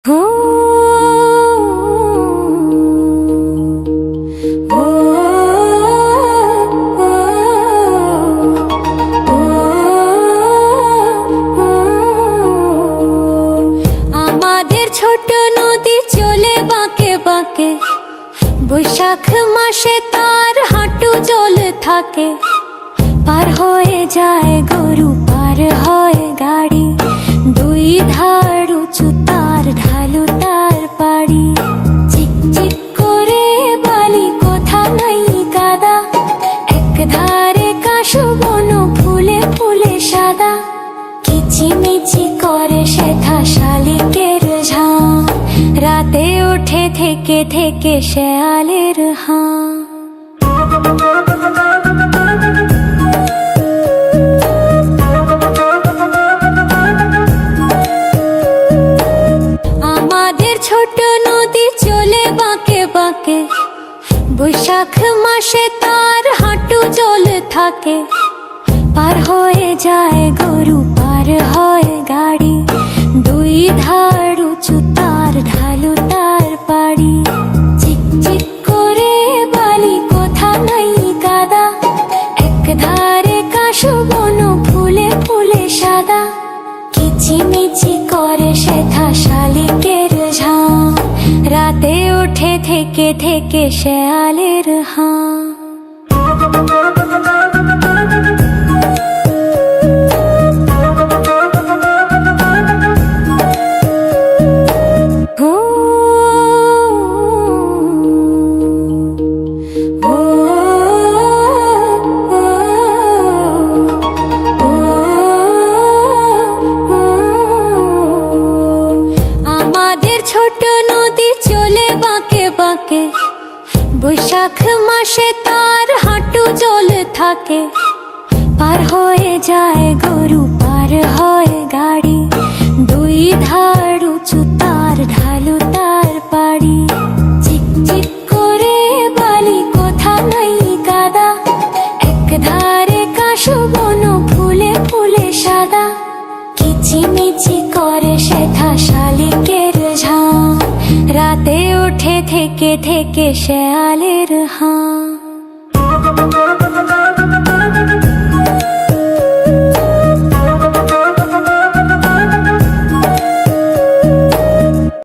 আমাদের ছোট নদী চলে বাঁকে বাঁকে, বৈশাখ মাসে তার হাঁটু জল থাকে। পার হয়ে যায় গরু, পার হয় গাড়ি, দুই ধার উঁচু তার, ঢালু তার পাড়ি। চিক চিক করে বালি, কোথা নাই কাদা, এক ধারে কাশু বন, ফুলে ফুলে সাদা। কিচিমিচি করে সেথা শালিকের ঝাঁ, রাতে ওঠে থেকে থেকে শেয়ালের হাঁ। আমাদের ছোট নদী চলে বাঁকে বাঁকে, বৈশাখ মাসে তার হাঁটু জল থাকে। পার হয়ে যায় গরু, পার হয় গাড়ি, দুই ধার উঁচু তার, ঢালু তার পাড়ি। চিক চিক করে বালি, কোথা নাই কাদা, এক ধারে কাশু বন, ফুলে ফুলে সাদা। কিচিমিচি করে সেথা শালিকের ঝাঁ, রাতে ওঠে থেকে থেকে শেয়ালের হাঁ। ছোট নদী চলে বাঁকে বাঁকে, বৈশাখ মাসে তার হাঁটু জল থাকে। পার হয়ে যায় গরু, পার হয় গাড়ি, দুই ধার উঁচু তার, ঢালু তার পাড়ি। চিক চিক করে বালি, কোথা নাই কাদা, এক ধারে কাশু বন, ফুলে ফুলে সাদা। কিচিমিচি করে সেথা শালিকের ঝাঁ, রাতে ওঠে থেকে থেকে শেয়ালের হাঁ।